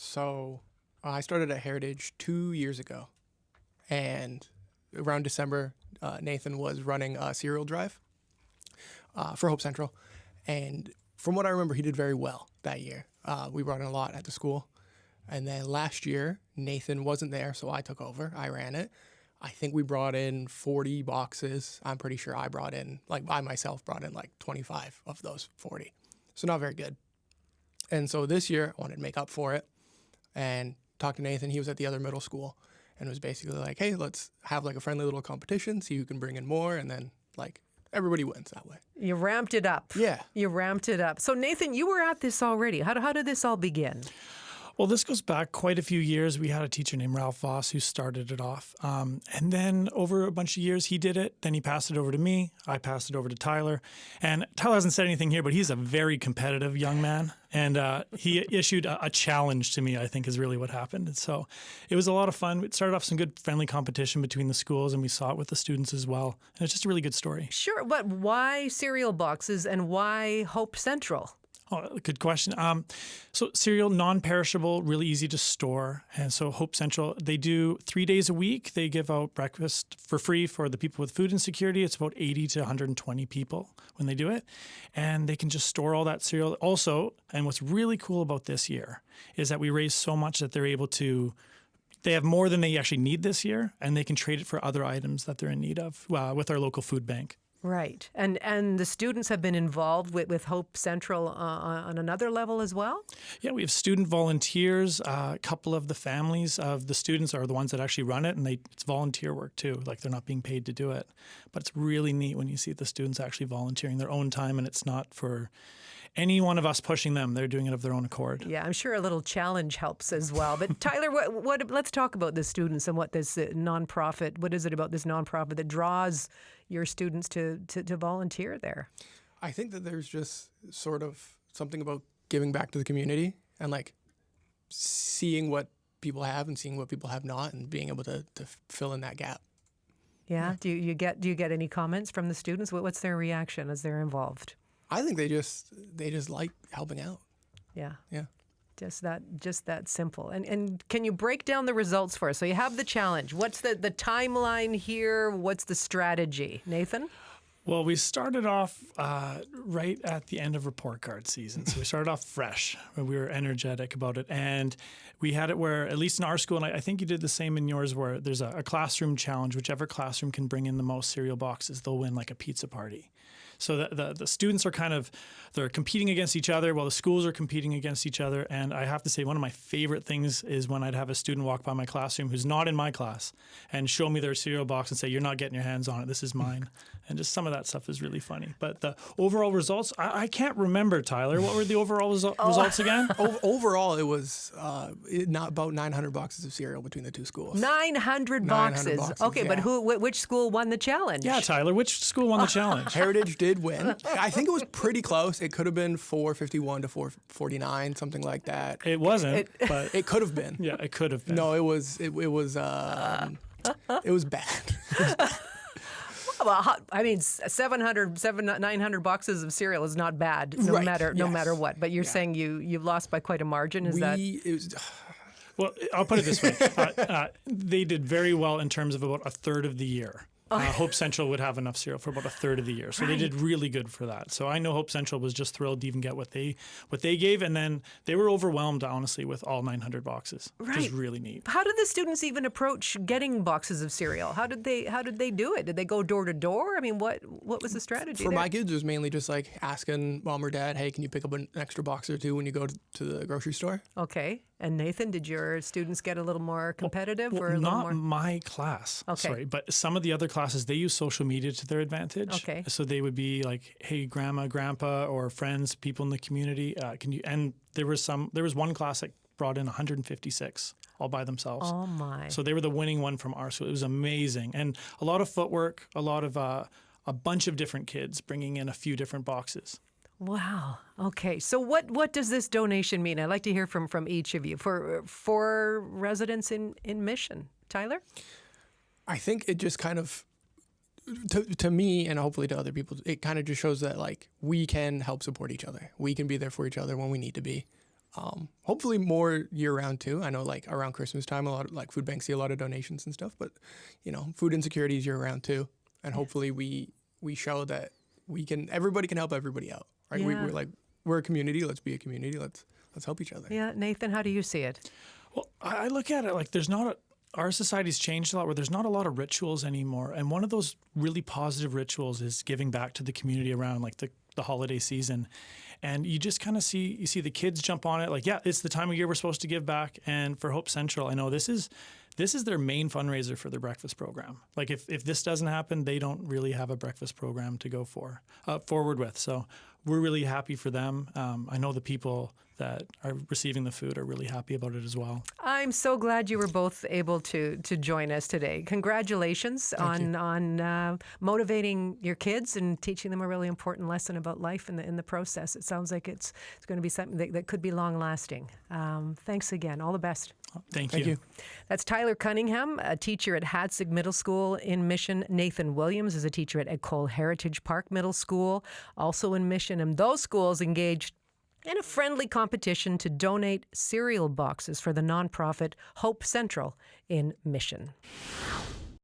So I started at Heritage 2 years ago, and around December, Nathan was running a cereal drive for Hope Central, and from what I remember, he did very well that year. We brought in a lot at the school, and then last year, Nathan wasn't there, so I took over. I ran it. I think we brought in 40 boxes. I'm pretty sure I brought in, I myself brought in 25 of those 40. So not very good. And so this year, I wanted to make up for it and talk to Nathan. He was at the other middle school and was basically like, hey, let's have a friendly little competition, see who can bring in more, and then everybody wins that way. You ramped it up. Yeah. You ramped it up. So Nathan, you were at this already. How did this all begin? Well, this goes back quite a few years. We had a teacher named Ralph Voss who started it off. And then over a bunch of years, he did it. Then he passed it over to me. I passed it over to Tyler. And Tyler hasn't said anything here, but he's a very competitive young man. And he issued a challenge to me, I think, is really what happened. And so it was a lot of fun. It started off some good friendly competition between the schools, and we saw it with the students as well. And it's just a really good story. Sure. But why cereal boxes and why Hope Central? Oh, good question. So cereal, non-perishable, really easy to store. And so Hope Central, they do 3 days a week. They give out breakfast for free for the people with food insecurity. It's about 80 to 120 people when they do it. And they can just store all that cereal. Also, and what's really cool about this year is that we raised so much that they're able to, they have more than they actually need this year, and they can trade it for other items that they're in need of with our local food bank. Right. And the students have been involved with Hope Central on another level as well? Yeah, we have student volunteers. A couple of the families of the students are the ones that actually run it, and it's volunteer work too. They're not being paid to do it. But it's really neat when you see the students actually volunteering their own time, and it's not for any one of us pushing them. They're doing it of their own accord. Yeah, I'm sure a little challenge helps as well. But Tyler, let's talk about the students and what this nonprofit, what is it about this nonprofit that draws your students to volunteer there? I think that there's just sort of something about giving back to the community and seeing what people have and seeing what people have not and being able to fill in that gap. Yeah. Do you get any comments from the students? What's their reaction as they're involved? I think they just like helping out. Yeah. Yeah. Just that simple. And can you break down the results for us? So you have the challenge. What's the timeline here? What's the strategy? Nathan? Well, we started off right at the end of report card season. So we started off fresh. We were energetic about it. And we had it where, at least in our school, and I think you did the same in yours, where there's a classroom challenge. Whichever classroom can bring in the most cereal boxes, they'll win a pizza party. So the students are they're competing against each other while the schools are competing against each other. And I have to say, one of my favorite things is when I'd have a student walk by my classroom who's not in my class and show me their cereal box and say, you're not getting your hands on it, this is mine. And just some of that stuff is really funny. But the overall results, I can't remember, Tyler. What were the overall results again? Overall, it was not about 900 boxes of cereal between the two schools. 900 boxes. Okay, yeah. But which school won the challenge? Yeah, Tyler, which school won the challenge? Heritage did win. I think it was pretty close. It could have been 451 to 449, something like that. It wasn't, but it could have been. Yeah, it could have been. No, it was bad. It was bad. Well, I mean, 900 boxes of cereal is not bad, no matter what. But you're saying you've lost by quite a margin. Well, I'll put it this way: they did very well in terms of about a third of the year. Hope Central would have enough cereal for about a third of the year. So They did really good for that. So I know Hope Central was just thrilled to even get what they gave. And then they were overwhelmed, honestly, with all 900 boxes, which is really neat. How did the students even approach getting boxes of cereal? How did they do it? Did they go door to door? I mean, what was the strategy For there? my kids, it was mainly just asking mom or dad, hey, can you pick up an extra box or two when you go to the grocery store? Okay. And Nathan, did your students get a little more competitive or a little not more? my class, Okay. but some of the other classes, they use social media to their advantage. Okay. So they would be like, hey, grandma, grandpa, or friends, people in the community, can you? And there was one class that brought in 156 all by themselves. Oh my! So they were the winning one from our school. It was amazing, and a lot of footwork, a lot of a bunch of different kids bringing in a few different boxes. Wow. Okay. So what does this donation mean? I'd like to hear from each of you for residents in Mission. Tyler? I think it just kind of, to me and hopefully to other people, it kind of just shows that we can help support each other. We can be there for each other when we need to be. Hopefully more year round too. I know like around Christmas time, a lot of like food banks see a lot of donations and stuff, but food insecurity is year round too. And hopefully we show that everybody can help everybody out, right? Yeah. We're a community. Let's be a community. Let's help each other. Yeah, Nathan, how do you see it? Well, I look at it like our society's changed a lot where there's not a lot of rituals anymore. And one of those really positive rituals is giving back to the community around like the holiday season. And you just kind of see the kids jump on it. Like, yeah, it's the time of year we're supposed to give back. And for Hope Central, I know this is their main fundraiser for their breakfast program. Like if this doesn't happen, they don't really have a breakfast program to go forward with. So we're really happy for them. I know the people that are receiving the food are really happy about it as well. I'm so glad you were both able to join us today. Congratulations on motivating your kids and teaching them a really important lesson about life in the process. It sounds like it's going to be something that could be long lasting. Thanks again. All the best. Thank you. That's Tyler Cunningham, a teacher at Hadsig Middle School in Mission. Nathan Williams is a teacher at Ecole Heritage Park Middle School, also in Mission. And those schools engaged in a friendly competition to donate cereal boxes for the nonprofit Hope Central in Mission.